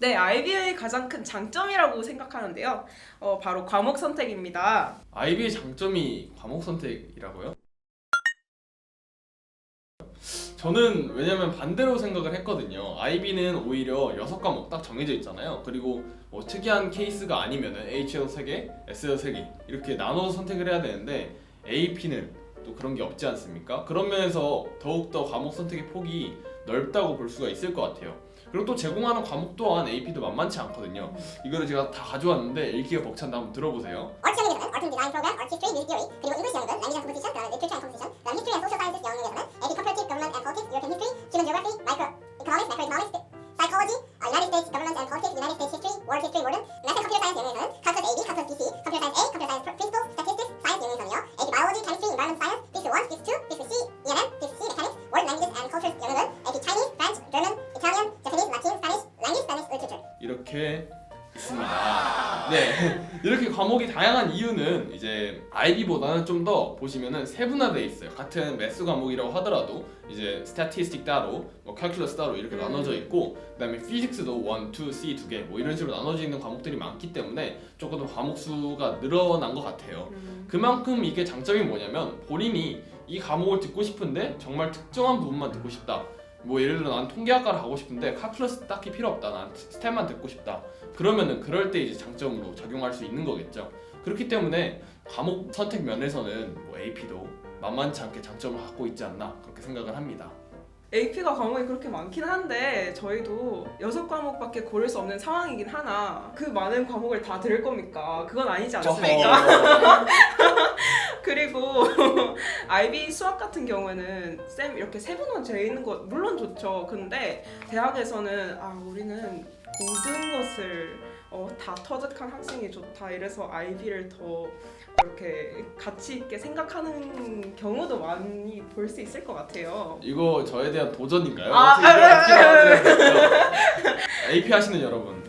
네, IB의 가장 큰 장점이라고 생각하는데요. 바로 과목 선택입니다. IB의 장점이 과목 선택이라고요? 저는 왜냐면 반대로 생각을 했거든요. IB는 오히려 6과목 딱 정해져 있잖아요. 그리고 뭐 특이한 케이스가 아니면은 H에서 3개, S에서 3개 이렇게 나눠서 선택을 해야 되는데 AP는 또 그런 게 없지 않습니까? 그런 면에서 더욱더 과목 선택의 폭이 넓다고 볼 수가 있을 것 같아요. 그리고 또 제공하는 과목 또한 AP도 만만치 않거든요. 이거를 제가 다 가져왔는데 읽기가 벅찬데 한번 들어보세요. Arts 영역에서는 Art and Design Program, Art History, Music Theory, 그리고 English 영역은 Language and Composition, 그다음에 Literature and Composition, 그다음 History and Social Sciences 영역에서는 AP Comparative Government and Politics, European History, Human Geography, Microeconomics, Macroeconomics, Psychology, United States Government and Politics, United States History, World History, Modern, Math and Computer Science 영역에서는 Calculus AB, Calculus BC, Computer Science A, Computer Science Principles, Statistics, Science 영역에서는요, AP Biology, Chemistry, Environment Science, Physics 1, Physics 2, Physics C, ENM, Physics C, Mechanics, World Languages and Cultures 영역은 AP Chinese, French, German, Italian, Japanese, Latin, Spanish, Language, Spanish, Literature. 이렇게 있습니다. 네, 이렇게 과목이 다양한 이유는 이제 IB보다는 좀 더 보시면은 세분화되어 있어요. 같은 매스 과목이라고 하더라도 이제 스태티스틱 따로, 뭐 캘큘러스 따로 이렇게 나눠져 있고, 그다음에 피직스도 1, 2, C 2개 뭐 이런 식으로 나눠져 있는 과목들이 많기 때문에 조금 더 과목 수가 늘어난 것 같아요. 그만큼 이게 장점이 뭐냐면 본인이 이 과목을 듣고 싶은데 정말 특정한 부분만 듣고 싶다. 뭐 예를 들어 난 통계학과를 가고 싶은데 칼큘러스 딱히 필요 없다. 난 스텝만 듣고 싶다. 그러면은 그럴 때 이제 장점으로 작용할 수 있는 거겠죠. 그렇기 때문에 과목 선택 면에서는 뭐 AP도 만만치 않게 장점을 갖고 있지 않나 그렇게 생각을 합니다. AP가 과목이 그렇게 많긴 한데 저희도 6과목밖에 고를 수 없는 상황이긴 하나 그 많은 과목을 다 들을 겁니까? 그건 아니지 않습니까? 그리고 IB 수학 같은 경우에는 쌤 이렇게 세분화되어 있는 거 물론 좋죠. 근데 대학에서는 우리는 모든 것을 다 터득한 학생이 좋다 이래서 IB를 더 이렇게 가치 있게 생각하는 경우도 많이 볼 수 있을 것 같아요. 이거 저에 대한 도전인가요? 아, 어떻게 알아들어야 될까요? AP 하시는 여러분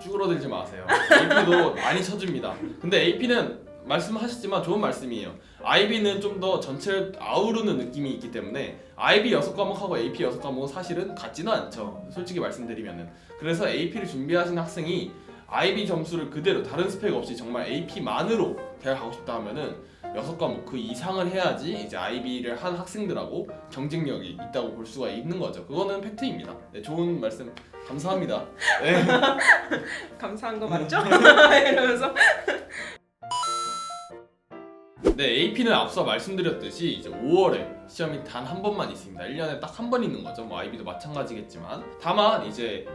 쭈그러들지 마세요. AP도 많이 쳐줍니다. 근데 AP는 말씀하셨지만 좋은 말씀이에요. IB는 좀 더 전체를 아우르는 느낌이 있기 때문에 IB 6과목하고 AP 6과목은 사실은 같지는 않죠. 솔직히 말씀드리면은. 그래서 AP를 준비하시는 학생이 IB 점수를 그대로 다른 스펙 없이 정말 AP만으로 대학 가고 싶다 하면은 6과목 그 이상을 해야지 이제 IB를 한 학생들하고 경쟁력이 있다고 볼 수가 있는 거죠. 그거는 팩트입니다. 네, 좋은 말씀 감사합니다. 네. 감사한 거 맞죠? 이러면서 네, AP는 앞서 말씀드렸듯이 이제 5월에 시험이 단 한 번만 있습니다. 1년에 딱 한 번 있는 거죠. 뭐 IB도 마찬가지겠지만 다만 이제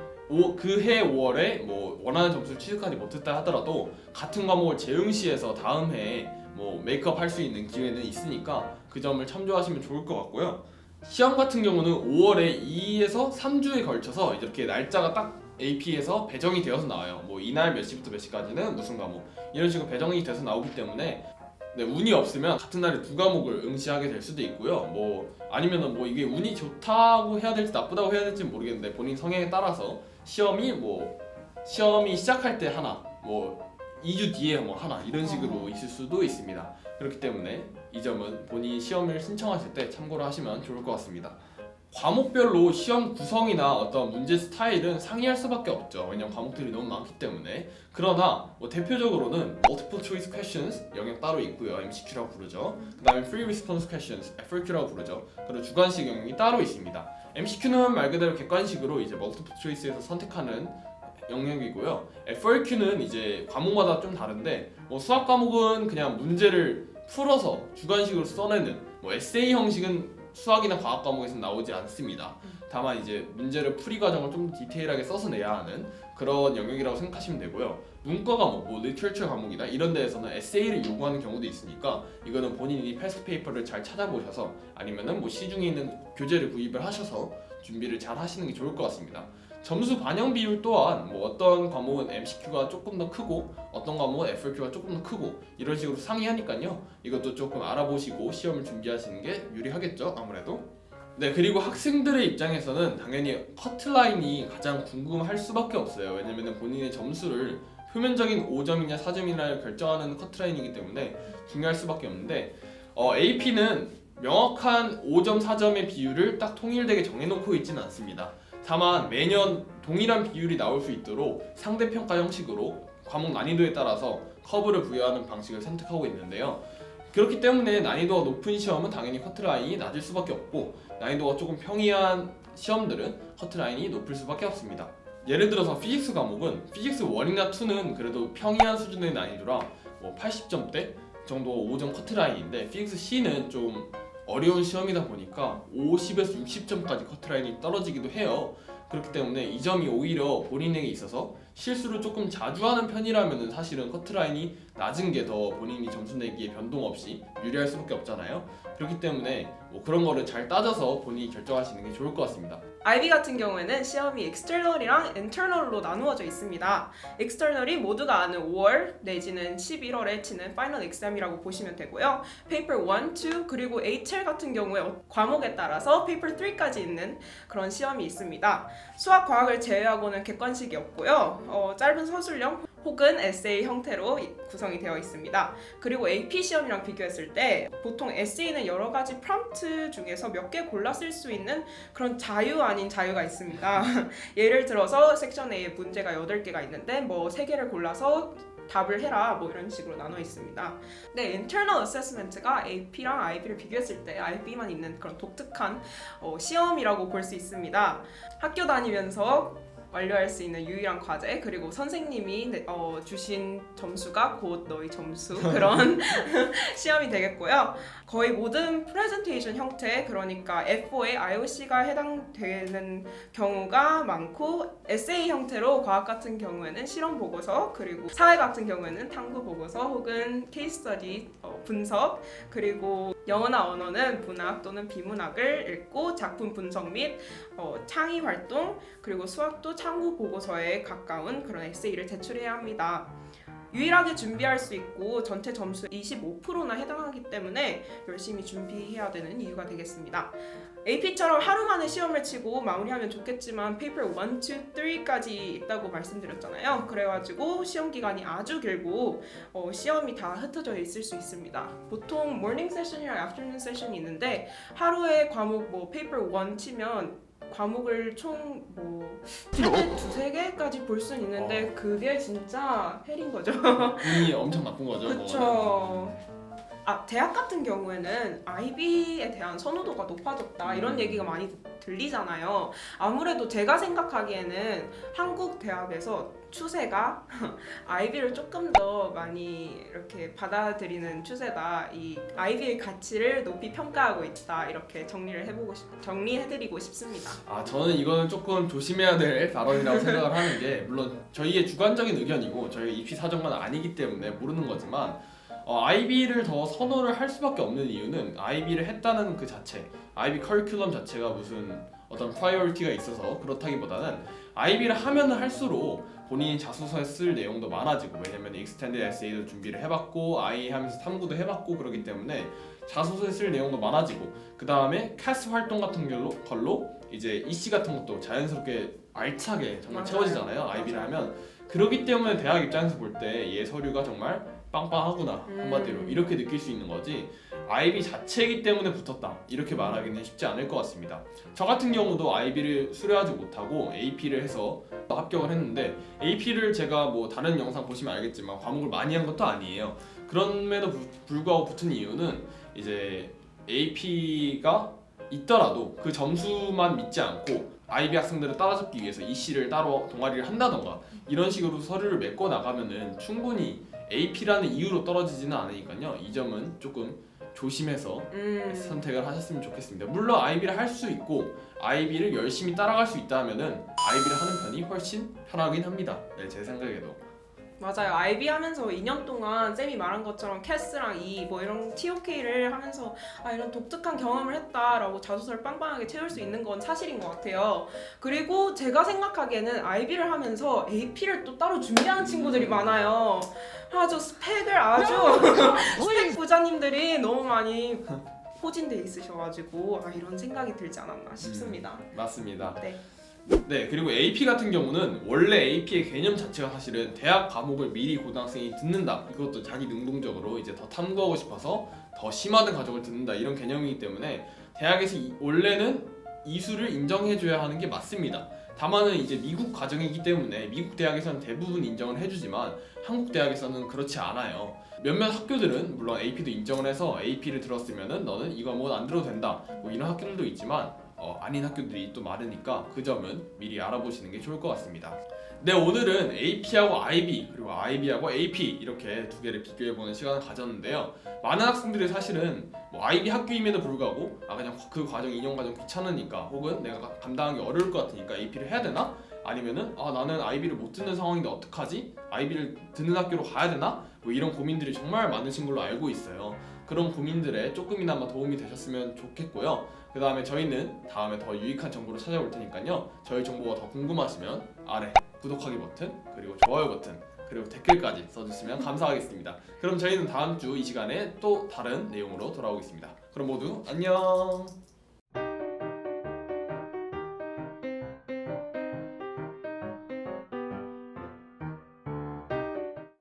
그해 5월에 뭐 원하는 점수를 취득하지 못했다 하더라도 같은 과목을 재응시해서 다음 해에 뭐 메이크업 할 수 있는 기회는 있으니까 그 점을 참조하시면 좋을 것 같고요. 시험 같은 경우는 5월에 2에서 3주에 걸쳐서 이렇게 날짜가 딱 AP에서 배정이 되어서 나와요. 뭐 이날 몇 시부터 몇 시까지는 무슨 과목 이런 식으로 배정이 돼서 나오기 때문에 네, 운이 없으면 같은 날에 2과목을 응시하게 될 수도 있고요. 뭐 아니면은 뭐 이게 운이 좋다고 해야 될지 나쁘다고 해야 될지 모르겠는데 본인 성향에 따라서 시험이 시작할 때 하나, 뭐 2주 뒤에 뭐 하나 이런 식으로 있을 수도 있습니다. 그렇기 때문에 이 점은 본인이 시험을 신청하실 때 참고를 하시면 좋을 것 같습니다. 과목별로 시험 구성이나 어떤 문제 스타일은 상이할 수밖에 없죠. 왜냐면 과목들이 너무 많기 때문에. 그러나 뭐 대표적으로는 multiple choice questions 영역 따로 있고요. MCQ라고 부르죠. 그다음에 free response questions FRQ라고 부르죠. 그리고 주관식 영역이 따로 있습니다. MCQ는 말 그대로 객관식으로 이제 multiple choice에서 선택하는 영역이고요. FRQ는 이제 과목마다 좀 다른데 뭐 수학 과목은 그냥 문제를 풀어서 주관식으로 써내는 뭐 에세이 형식은 수학이나 과학 과목에서는 나오지 않습니다. 다만 이제 문제를 풀이 과정을 좀 디테일하게 써서 내야 하는 그런 영역이라고 생각하시면 되고요. 문과 과목, 뭐 리터처 과목이나 이런 데에서는 에세이를 요구하는 경우도 있으니까 이거는 본인이 패스트 페이퍼를 잘 찾아보셔서 아니면은 뭐 시중에 있는 교재를 구입을 하셔서 준비를 잘 하시는 게 좋을 것 같습니다. 점수 반영 비율 또한 뭐 어떤 과목은 MCQ가 조금 더 크고 어떤 과목은 FRQ가 조금 더 크고 이런 식으로 상이하니까요. 이것도 조금 알아보시고 시험을 준비하시는 게 유리하겠죠, 아무래도. 네, 그리고 학생들의 입장에서는 당연히 커트라인이 가장 궁금할 수밖에 없어요. 왜냐면 본인의 점수를 표면적인 5점이냐 4점이냐를 결정하는 커트라인이기 때문에 중요할 수밖에 없는데 AP는 명확한 5점, 4점의 비율을 딱 통일되게 정해놓고 있지는 않습니다. 다만 매년 동일한 비율이 나올 수 있도록 상대평가 형식으로 과목 난이도에 따라서 커브를 부여하는 방식을 선택하고 있는데요. 그렇기 때문에 난이도가 높은 시험은 당연히 커트라인이 낮을 수밖에 없고, 난이도가 조금 평이한 시험들은 커트라인이 높을 수밖에 없습니다. 예를 들어서 피직스 과목은 피직스 1이나 2는 그래도 평이한 수준의 난이도라 뭐 80점대 정도 5점 커트라인인데, 피직스 C는 좀 어려운 시험이다 보니까 50에서 60점까지 커트라인이 떨어지기도 해요. 그렇기 때문에 이 점이 오히려 본인에게 있어서 실수를 조금 자주 하는 편이라면 사실은 커트라인이 낮은 게 더 본인이 점수 내기에 변동 없이 유리할 수밖에 없잖아요. 그렇기 때문에 뭐 그런 거를 잘 따져서 본인이 결정하시는 게 좋을 것 같습니다. IB 같은 경우에는 시험이 external이랑 internal로 나누어져 있습니다. external이 모두가 아는 5월 내지는 11월에 치는 파이널 exam이라고 보시면 되고요. paper 1, 2 그리고 HL 같은 경우에 과목에 따라서 paper 3까지 있는 그런 시험이 있습니다. 수학, 과학을 제외하고는 객관식이 없고요. 짧은 서술형 혹은 에세이 형태로 구성이 되어 있습니다. 그리고 AP 시험이랑 비교했을 때 보통 에세이는 여러 가지 프롬프트 중에서 몇 개 골라 쓸 수 있는 그런 자유 아닌 자유가 있습니다. 예를 들어서 섹션 A에 문제가 8개가 있는데 뭐 3개를 골라서 답을 해라 뭐 이런 식으로 나눠 있습니다. 네, internal assessment가 AP랑 IB를 비교했을 때 IB만 있는 그런 독특한 시험이라고 볼 수 있습니다. 학교 다니면서 완료할 수 있는 유일한 과제, 그리고 선생님이 주신 점수가 곧 너희 점수, 그런 시험이 되겠고요. 거의 모든 프레젠테이션 형태, 그러니까 F4에 IOC가 해당되는 경우가 많고, 에세이 형태로 과학 같은 경우에는 실험 보고서, 그리고 사회 같은 경우에는 탐구 보고서 혹은 케이스 스터디 분석, 그리고 영어나 언어는 문학 또는 비문학을 읽고 작품 분석 및 창의 활동, 그리고 수학도 참고 보고서에 가까운 그런 에세이를 제출해야 합니다. 유일하게 준비할 수 있고 전체 점수 25%나 해당하기 때문에 열심히 준비해야 되는 이유가 되겠습니다. AP처럼 하루 만에 시험을 치고 마무리하면 좋겠지만 페이퍼 1, 2, 3까지 있다고 말씀드렸잖아요. 그래가지고 시험 기간이 아주 길고 시험이 다 흩어져 있을 수 있습니다. 보통 모닝 세션이랑 애프터눈 세션이 있는데 하루에 과목 뭐 페이퍼 1 치면 과목을 총 뭐 두세 개까지 볼 수는 있는데 그게 진짜 헬인 거죠. 운이 엄청 나쁜 거죠. 그렇죠. 대학 같은 경우에는 IB에 대한 선호도가 높아졌다 이런 얘기가 많이 들리잖아요. 아무래도 제가 생각하기에는 한국 대학에서 추세가 IB를 조금 더 많이 이렇게 받아들이는 추세다. 이 IB의 가치를 높이 평가하고 있다. 이렇게 정리해드리고 싶습니다. 저는 이거는 조금 조심해야 될 발언이라고 생각을 하는 게, 물론 저희의 주관적인 의견이고 저희 입시 사정만 아니기 때문에 모르는 거지만 IB를 더 선호를 할 수밖에 없는 이유는 IB를 했다는 그 자체, IB 커리큘럼 자체가 무슨 어떤 프라이어리티가 있어서 그렇다기보다는 IB를 하면 할수록 본인이 자소서에 쓸 내용도 많아지고, 왜냐면 익스텐디드 에세이도 준비를 해봤고 IE 하면서 탐구도 해봤고 그렇기 때문에 자소서에 쓸 내용도 많아지고, 그 다음에 캐스 활동 같은 걸로 이제 EC 같은 것도 자연스럽게 알차게 정말 채워지잖아요. IB를 하면. 그렇기 때문에 대학 입장에서 볼 때 얘 서류가 정말 빵빵하구나, 한마디로 이렇게 느낄 수 있는 거지, IB 자체이기 때문에 붙었다 이렇게 말하기는 쉽지 않을 것 같습니다. 저 같은 경우도 IB를 수료하지 못하고 AP를 해서 합격을 했는데, AP를 제가 뭐 다른 영상 보시면 알겠지만 과목을 많이 한 것도 아니에요. 그럼에도 불구하고 붙은 이유는 이제 AP가 있더라도 그 점수만 믿지 않고 IB 학생들을 따라잡기 위해서 EC를 따로 동아리를 한다던가 이런 식으로 서류를 메꿔 나가면은 충분히 AP라는 이유로 떨어지지는 않으니까요. 이 점은 조금 조심해서 선택을 하셨으면 좋겠습니다. 물론 IB를 할 수 있고 IB를 열심히 따라갈 수 있다면은 IB를 하는 편이 훨씬 편하긴 합니다. 네, 제 생각에도. 맞아요. IB 하면서 2년 동안 쌤이 말한 것처럼 캐스랑 뭐 이런 TOK를 하면서 이런 독특한 경험을 했다라고 자소서를 빵빵하게 채울 수 있는 건 사실인 것 같아요. 그리고 제가 생각하기에는 IB를 하면서 AP를 또 따로 준비하는 친구들이 많아요. 아주 스펙을 스펙 부자님들이 너무 많이 포진돼 있으셔가지고 이런 생각이 들지 않았나 싶습니다. 맞습니다. 네. 네, 그리고 AP 같은 경우는 원래 AP의 개념 자체가 사실은 대학 과목을 미리 고등학생이 듣는다, 이것도 자기 능동적으로 이제 더 탐구하고 싶어서 더 심화된 과정을 듣는다 이런 개념이기 때문에 대학에서 원래는 이수를 인정해줘야 하는 게 맞습니다. 다만은 이제 미국 과정이기 때문에 미국 대학에서는 대부분 인정을 해주지만 한국 대학에서는 그렇지 않아요. 몇몇 학교들은 물론 AP도 인정을 해서 AP를 들었으면은 너는 이 과목은 안 들어도 된다 뭐 이런 학교들도 있지만 아닌 학교들이 또 많으니까 그 점은 미리 알아보시는 게 좋을 것 같습니다. 네, 오늘은 AP하고 IB 그리고 IB하고 AP 이렇게 두 개를 비교해보는 시간을 가졌는데요. 많은 학생들이 사실은 뭐 IB 학교임에도 불구하고 그냥 그 과정 인용 과정 귀찮으니까 혹은 내가 감당하기 어려울 것 같으니까 AP를 해야 되나? 아니면은 나는 IB를 못 듣는 상황인데 어떡하지? IB를 듣는 학교로 가야 되나? 뭐 이런 고민들이 정말 많으신 걸로 알고 있어요. 그런 고민들에 조금이나마 도움이 되셨으면 좋겠고요. 그 다음에 저희는 다음에 더 유익한 정보로 찾아올 테니까요. 저희 정보가 더 궁금하시면 아래 구독하기 버튼 그리고 좋아요 버튼 그리고 댓글까지 써주시면 감사하겠습니다. 그럼 저희는 다음 주 이 시간에 또 다른 내용으로 돌아오겠습니다. 그럼 모두 안녕.